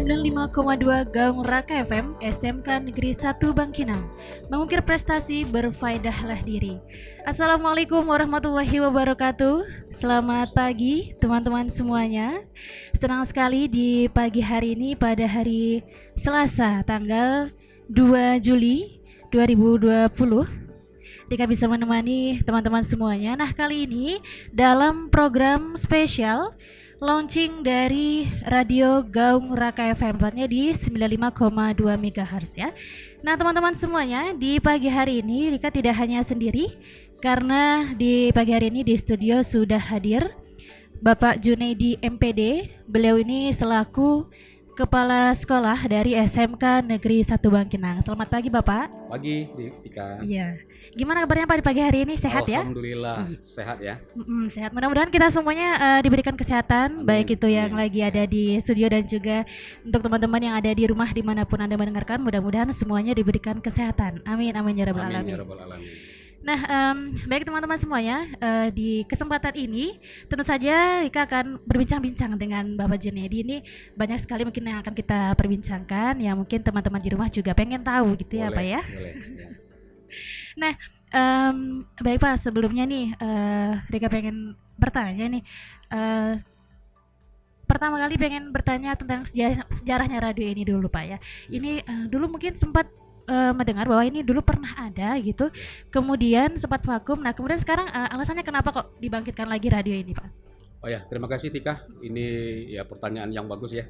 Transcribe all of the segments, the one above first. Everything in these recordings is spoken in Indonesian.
95,2 Gaung Raka FM, SMK Negeri 1 Bangkinang. Mengukir prestasi, berfaedahlah diri. Assalamualaikum warahmatullahi wabarakatuh. Selamat pagi teman-teman semuanya. Senang sekali di pagi hari ini pada hari Selasa tanggal 2 Juli 2020 Dika bisa menemani teman-teman semuanya. Nah, kali ini dalam program spesial launching dari Radio Gaung Raka FM, tepatnya di 95,2 MHz ya. Nah, teman-teman semuanya, di pagi hari ini Rika tidak hanya sendiri, karena di pagi hari ini di studio sudah hadir Bapak Junaidi MPD. Beliau ini selaku Kepala Sekolah dari SMK Negeri 1 Bangkinang. Selamat pagi Bapak. Pagi, Tika. Iya. Gimana kabarnya Pak di pagi hari ini? Sehat ya? Alhamdulillah sehat ya. Sehat. Mudah-mudahan kita semuanya diberikan kesehatan, Amin. baik itu yang lagi ada di studio dan juga untuk teman-teman yang ada di rumah dimanapun Anda mendengarkan. Mudah-mudahan semuanya diberikan kesehatan. Amin, amin ya rabbal Amin alamin. ya rabbal alamin. Nah, baik teman-teman semuanya, di kesempatan ini tentu saja Rika akan berbincang-bincang dengan Bapak Junaidi. Ini banyak sekali mungkin yang akan kita perbincangkan, yang mungkin teman-teman di rumah juga pengen tahu gitu ya Pak ya. Boleh, ya. Nah, baik Pak, sebelumnya nih Rika pengen bertanya nih, pertama kali pengen bertanya tentang sejarahnya radio ini dulu Pak ya. Ini dulu mungkin sempat mendengar bahwa ini dulu pernah ada gitu, kemudian sempat vakum. Nah, kemudian sekarang alasannya kenapa kok dibangkitkan lagi radio ini Pak? Oh ya, terima kasih Tika. Ini ya pertanyaan yang bagus ya.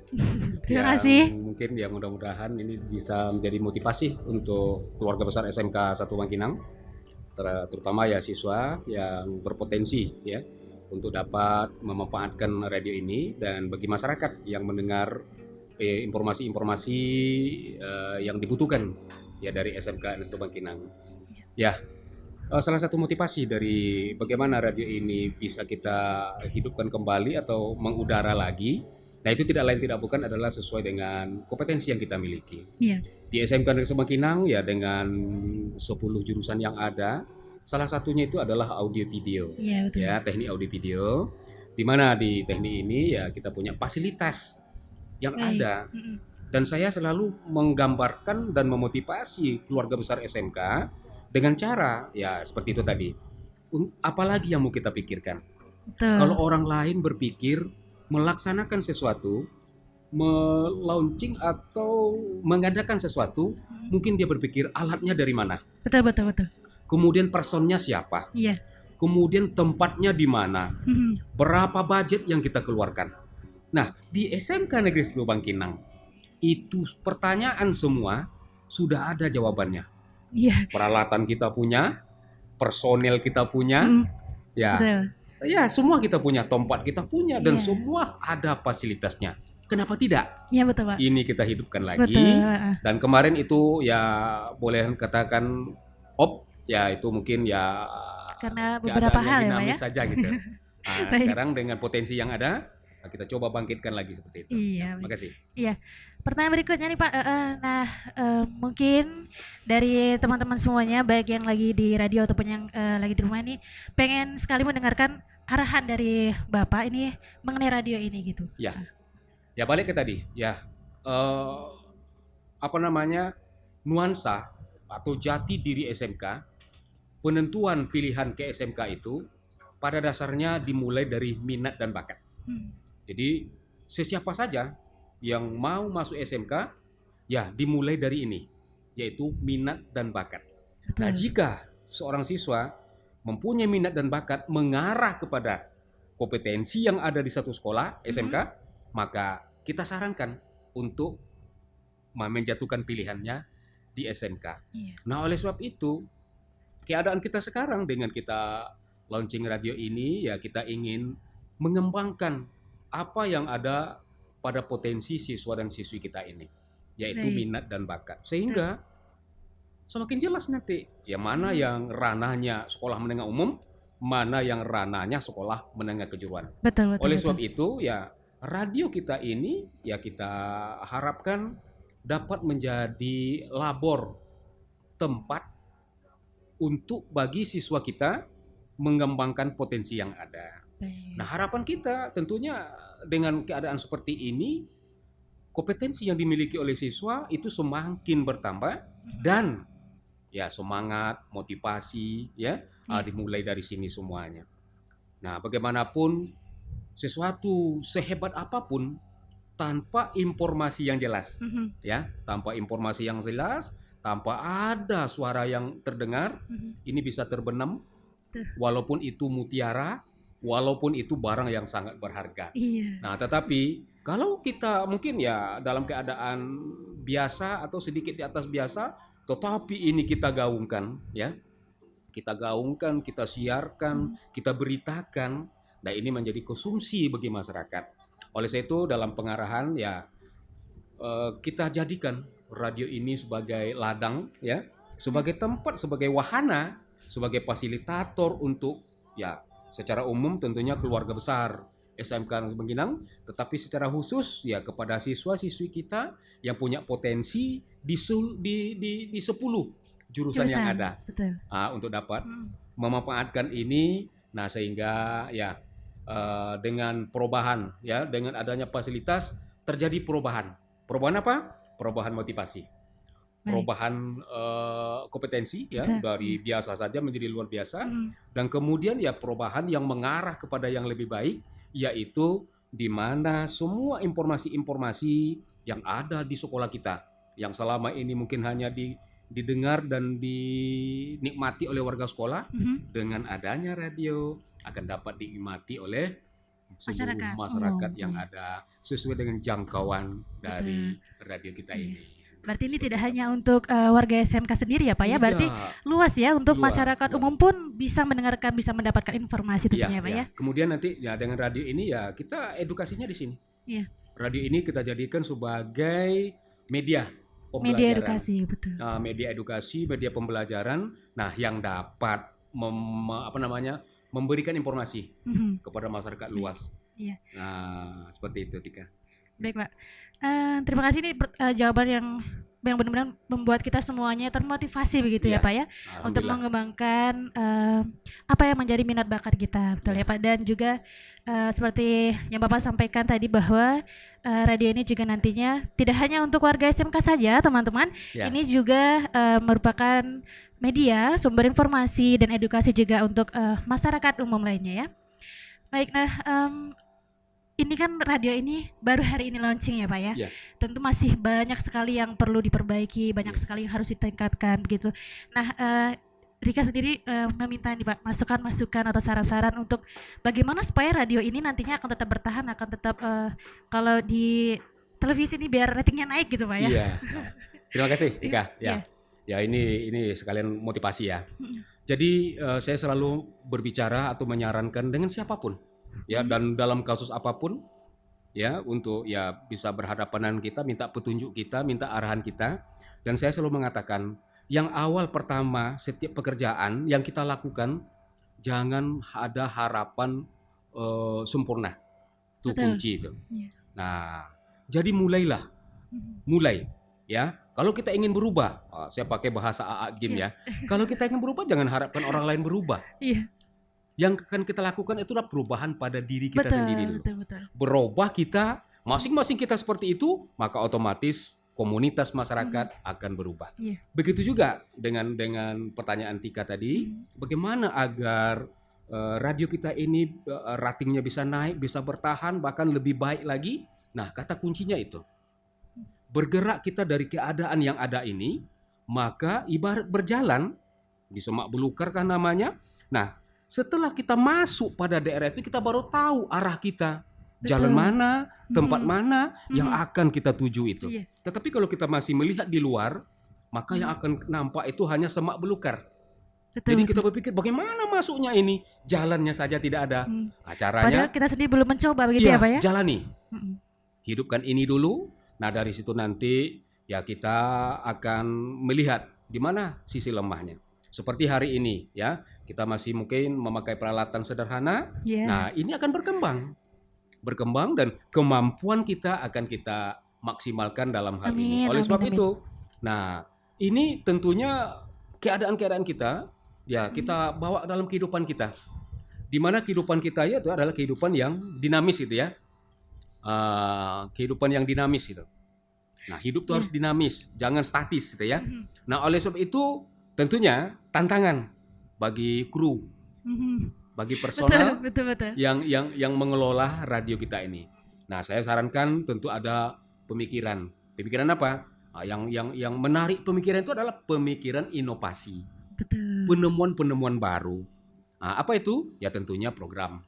Terima kasih. Mungkin ya mudah-mudahan ini bisa menjadi motivasi untuk keluarga besar SMK 1 Bangkinang, terutama ya siswa yang berpotensi ya untuk dapat memanfaatkan radio ini, dan bagi masyarakat yang mendengar informasi-informasi yang dibutuhkan ya dari SMK 1 Bangkinang. Ya. Salah satu motivasi dari bagaimana radio ini bisa kita hidupkan kembali atau mengudara lagi, nah itu tidak lain tidak bukan adalah sesuai dengan kompetensi yang kita miliki. Iya. Di SMK Negeri Bangkinang ya dengan 10 jurusan yang ada, salah satunya itu adalah audio video. Iya, betul. Ya, teknik audio video. Di mana di teknik ini ya kita punya fasilitas yang ada. Dan saya selalu menggambarkan dan memotivasi keluarga besar SMK dengan cara ya seperti itu tadi. Apalagi yang mau kita pikirkan? Betul. Kalau orang lain berpikir melaksanakan sesuatu, melaunching atau mengadakan sesuatu, mungkin dia berpikir alatnya dari mana? Betul, betul, betul. Kemudian personnya siapa? Iya. Kemudian tempatnya di mana? Berapa budget yang kita keluarkan? Nah, di SMK Negeri 1 Bangkinang itu pertanyaan semua sudah ada jawabannya. Iya. Peralatan kita punya, personel kita punya, ya, Betul. ya semua kita punya, tempat kita punya, dan Iya. semua ada fasilitasnya. Kenapa tidak? Iya, betul Pak. Ini kita hidupkan lagi. Betul. Dan kemarin itu ya boleh katakan ya itu mungkin ya Karena beberapa hal ya Pak ya. dinamis saja gitu. Nah, sekarang dengan potensi yang ada, kita coba bangkitkan lagi seperti itu. Iya. Terima kasih. Iya. Pertanyaan berikutnya nih Pak. Mungkin dari teman-teman semuanya, baik yang lagi di radio ataupun yang lagi di rumah ini, pengen sekali mendengarkan arahan dari Bapak ini mengenai radio ini gitu. Ya, ya balik ke tadi. Ya, nuansa atau jati diri SMK, penentuan pilihan ke SMK itu pada dasarnya dimulai dari minat dan bakat. Jadi sesiapa saja yang mau masuk SMK ya dimulai dari ini, yaitu minat dan bakat. Nah, jika seorang siswa mempunyai minat dan bakat mengarah kepada kompetensi yang ada di satu sekolah SMK, maka kita sarankan untuk menjatuhkan pilihannya di SMK. Nah, oleh sebab itu keadaan kita sekarang dengan kita launching radio ini ya kita ingin mengembangkan apa yang ada pada potensi siswa dan siswi kita ini, yaitu minat dan bakat, sehingga semakin jelas nanti ya mana yang ranahnya sekolah menengah umum, mana yang ranahnya sekolah menengah kejuruan. Betul. Oleh sebab itu ya radio kita ini ya kita harapkan dapat menjadi labor tempat untuk bagi siswa kita mengembangkan potensi yang ada. Nah, harapan kita tentunya dengan keadaan seperti ini kompetensi yang dimiliki oleh siswa itu semakin bertambah dan ya semangat, motivasi ya dimulai dari sini semuanya. Nah, bagaimanapun sesuatu sehebat apapun tanpa informasi yang jelas, ya, tanpa informasi yang jelas, tanpa ada suara yang terdengar, ini bisa terbenam, walaupun itu mutiara, walaupun itu barang yang sangat berharga. Iya. Nah, tetapi kalau kita mungkin ya dalam keadaan biasa atau sedikit di atas biasa, tetapi ini kita gaungkan, ya, kita gaungkan, kita siarkan, kita beritakan, nah ini menjadi konsumsi bagi masyarakat. Oleh sebab itu dalam pengarahan ya kita jadikan radio ini sebagai ladang, ya, sebagai tempat, sebagai wahana, sebagai fasilitator untuk ya secara umum tentunya keluarga besar SMK Bangkinang, tetapi secara khusus ya kepada siswa-siswi kita yang punya potensi di 10 jurusan yang ada, untuk dapat memanfaatkan ini. Nah, sehingga ya dengan perubahan, ya, dengan adanya fasilitas terjadi perubahan. Perubahan apa? Perubahan motivasi, perubahan kompetensi, ya, dari biasa saja menjadi luar biasa, dan kemudian ya perubahan yang mengarah kepada yang lebih baik, yaitu di mana semua informasi-informasi yang ada di sekolah kita yang selama ini mungkin hanya didengar dan dinikmati oleh warga sekolah, dengan adanya radio akan dapat dinikmati oleh seluruh masyarakat yang ada sesuai dengan jangkauan dari radio kita ini. Berarti ini tidak hanya untuk warga SMK sendiri ya Pak ya, berarti luas ya untuk masyarakat umum pun bisa mendengarkan, bisa mendapatkan informasi tentunya Pak ya. Kemudian nanti ya dengan radio ini ya kita edukasinya di sini. Iya. Radio ini kita jadikan sebagai media pembelajaran. Media edukasi, betul. Media edukasi, media pembelajaran. Nah, yang dapat memberikan informasi kepada masyarakat luas. Iya. Nah, seperti itu, Tika. Baik, Pak. Terima kasih, ini jawaban yang benar-benar membuat kita semuanya termotivasi begitu ya Pak ya, untuk mengembangkan apa yang menjadi minat bakat kita, betul ya Pak. Dan juga seperti yang Bapak sampaikan tadi bahwa radio ini juga nantinya tidak hanya untuk warga SMK saja teman-teman, ini juga merupakan media sumber informasi dan edukasi juga untuk masyarakat umum lainnya ya. Baik, nah ini kan radio ini baru hari ini launching ya Pak ya. Tentu masih banyak sekali yang perlu diperbaiki, banyak sekali yang harus ditingkatkan begitu. Nah, Rika sendiri meminta nih Pak masukan-masukan atau saran-saran untuk bagaimana supaya radio ini nantinya akan tetap bertahan, akan tetap kalau di televisi ini biar ratingnya naik gitu Pak ya. Iya. Terima kasih Rika. Ya ini sekalian motivasi ya. Jadi saya selalu berbicara atau menyarankan dengan siapapun. Ya, dan dalam kasus apapun ya, untuk ya bisa berhadapan dengan kita, minta petunjuk kita, minta arahan kita. Dan saya selalu mengatakan yang awal pertama setiap pekerjaan yang kita lakukan jangan ada harapan sempurna. Itu kunci itu. Nah, jadi mulai ya. Kalau kita ingin berubah, saya pakai bahasa AA Gim ya. Kalau kita ingin berubah jangan harapkan orang lain berubah. Yang akan kita lakukan itulah perubahan pada diri kita sendiri dulu. Betul. Berubah kita, masing-masing kita seperti itu, maka otomatis komunitas masyarakat akan berubah. Begitu juga dengan pertanyaan Tika tadi, bagaimana agar radio kita ini ratingnya bisa naik, bisa bertahan, bahkan lebih baik lagi. Nah, kata kuncinya itu. Bergerak kita dari keadaan yang ada ini, maka ibarat berjalan, di semak belukar kan namanya. Nah, setelah kita masuk pada daerah itu, kita baru tahu arah kita. Jalan mana, tempat mana yang akan kita tuju itu. Tetapi kalau kita masih melihat di luar, maka yang akan nampak itu hanya semak belukar. Jadi kita berpikir bagaimana masuknya ini, jalannya saja tidak ada. Caranya, padahal kita sendiri belum mencoba begitu ya Pak ya. Jalani. Hidupkan ini dulu. Nah, dari situ nanti ya kita akan melihat di mana sisi lemahnya. Seperti hari ini ya, kita masih mungkin memakai peralatan sederhana. Nah, ini akan berkembang dan kemampuan kita akan kita maksimalkan dalam hal ini. Oleh sebab itu, nah ini tentunya keadaan-keadaan kita ya kita bawa dalam kehidupan kita. Di mana kehidupan kita itu adalah kehidupan yang dinamis itu ya. Kehidupan yang dinamis itu. Nah, hidup tuh harus dinamis, jangan statis gitu ya. Nah, oleh sebab itu tentunya tantangan bagi kru, bagi personal betul. yang mengelola radio kita ini. Nah, saya sarankan tentu ada pemikiran. Pemikiran apa? Yang menarik pemikiran itu adalah pemikiran inovasi. Betul. Penemuan-penemuan baru. Nah, apa itu? Ya tentunya program.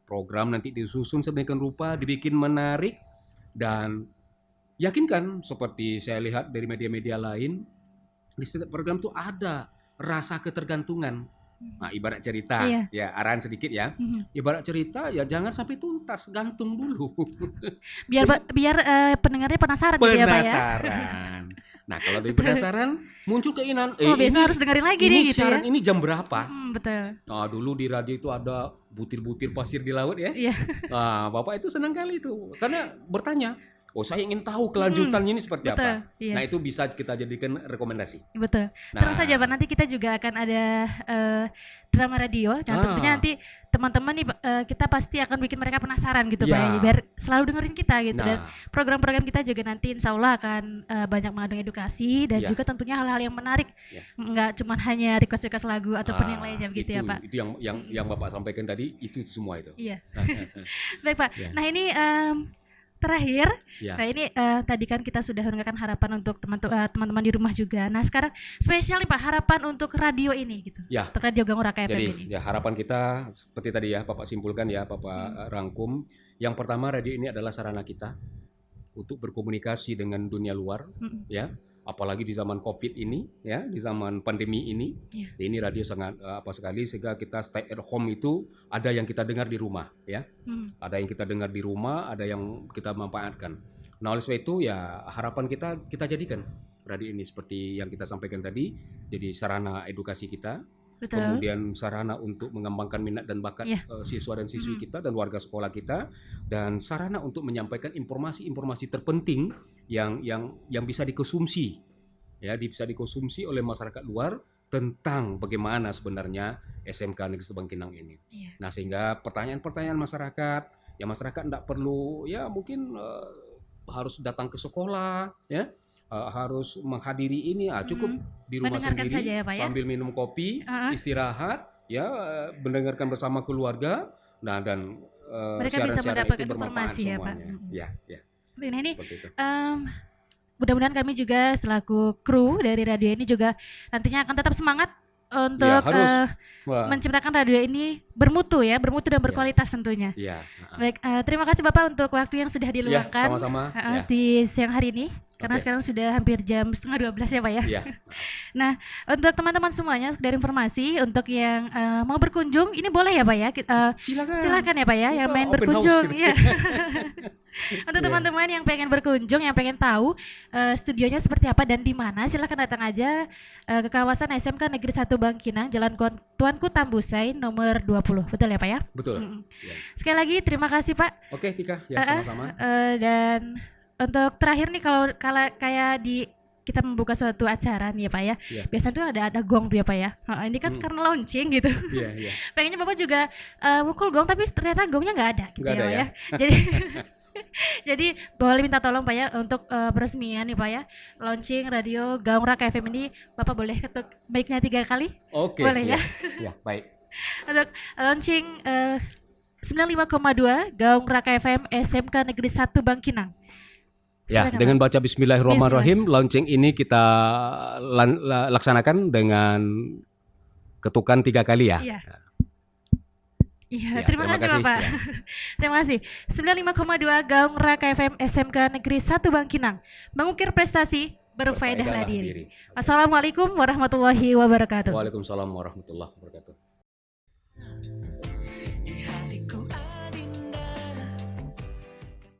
Program nanti disusun sedemikian rupa, dibikin menarik, dan yakinkan seperti saya lihat dari media-media lain, di setiap program itu ada rasa ketergantungan. Nah, ibarat cerita, ya arahan sedikit ya. Ibarat cerita ya jangan sampai tuntas, gantung dulu. Biar pendengarnya penasaran gitu ya Pak ya. Penasaran. Nah, kalau dari penasaran muncul keinginan, biasa harus dengerin lagi nih gitu siaran ya. ini jam berapa? Betul. Nah, dulu di radio itu ada butir-butir pasir di laut ya. Iya. Nah, Bapak itu senang kali itu. Karena bertanya, saya ingin tahu kelanjutannya ini seperti apa. Iya. Nah, itu bisa kita jadikan rekomendasi. Betul. Nah, Terus saja Pak, nanti kita juga akan ada drama radio. Dan tentunya nanti teman-teman nih kita pasti akan bikin mereka penasaran gitu Pak. Biar selalu dengerin kita gitu. Dan program-program kita juga nanti insya Allah akan banyak mengandung edukasi dan juga tentunya hal-hal yang menarik. Nggak cuma hanya request-request lagu ataupun yang lainnya begitu ya Pak. Itu yang Bapak sampaikan tadi, itu semua itu. Iya. Baik Pak. Nah ini terakhir, nah ini tadi kan kita sudah mendengarkan harapan untuk teman-teman di rumah juga. Nah sekarang spesial nih Pak, harapan untuk radio ini gitu, untuk Radio Ganggu Raka FM ini. Ya harapan kita seperti tadi ya, Bapak simpulkan ya, Bapak rangkum. Yang pertama, radio ini adalah sarana kita untuk berkomunikasi dengan dunia luar, ya. Apalagi di zaman COVID ini, ya, di zaman pandemi ini, ini radio sangat sekali, sehingga kita stay at home itu ada yang kita dengar di rumah, ya, ada yang kita dengar di rumah, ada yang kita manfaatkan. Nah, oleh sebab itu ya harapan kita jadikan radio ini seperti yang kita sampaikan tadi, jadi sarana edukasi kita. Betul. Kemudian sarana untuk mengembangkan minat dan bakat siswa dan siswi kita dan warga sekolah kita, dan sarana untuk menyampaikan informasi-informasi terpenting yang bisa dikonsumsi, ya, bisa dikonsumsi oleh masyarakat luar tentang bagaimana sebenarnya SMK Negeri 1 Bangkinang ini. Nah, sehingga pertanyaan-pertanyaan masyarakat tidak perlu ya mungkin harus datang ke sekolah, ya. Harus menghadiri ini, cukup di rumah sendiri saja, ya, Pak, ya? Sambil minum kopi, istirahat, ya, mendengarkan bersama keluarga, nah, dan mereka bisa mendapatkan informasi ya Pak. Ya. Nah ini mudah-mudahan kami juga selaku kru dari radio ini juga nantinya akan tetap semangat untuk menciptakan radio ini bermutu dan berkualitas tentunya. Baik, terima kasih Bapak untuk waktu yang sudah diluangkan di siang hari ini. Karena sekarang sudah hampir jam 11:30 ya Pak ya. Nah, untuk teman-teman semuanya dari informasi untuk yang mau berkunjung ini boleh ya Pak ya. Silakan ya Pak ya, yang main berkunjung. Untuk teman-teman yang pengen berkunjung, yang pengen tahu studionya seperti apa dan di mana, silakan datang aja ke kawasan SMK Negeri 1 Bangkinang, Jalan Tuanku Tambusai nomor 20. Betul ya Pak ya? Betul. Sekali lagi terima kasih Pak. Oke Tika, ya sama-sama. Dan untuk terakhir nih kalau kayak kita membuka suatu acara nih ya Pak ya, biasanya tuh ada gong tuh ya Pak ya. Ini kan karena launching gitu. Pengennya Bapak juga mukul gong, tapi ternyata gongnya nggak ada gitu ya Pak ya. Jadi boleh minta tolong Pak ya untuk peresmian nih Pak ya, launching radio Ganggu Raka FM ini, Bapak boleh ketuk mic-nya 3 kali? Oke. Boleh ya? Ya, baik. Untuk launching 95,2 Ganggu Raka FM SMK Negeri 1 Bangkinang. Ya, dengan baca Bismillahirrahmanirrahim, launching ini kita laksanakan dengan ketukan 3 kali ya. Iya, terima kasih Bapak. Terima kasih. 95,2 Ganggu Raka FM SMK Negeri 1 Bangkinang. Mengukir prestasi, berfaedahlah diri. Wassalamualaikum warahmatullahi wabarakatuh. Waalaikumsalam warahmatullahi wabarakatuh.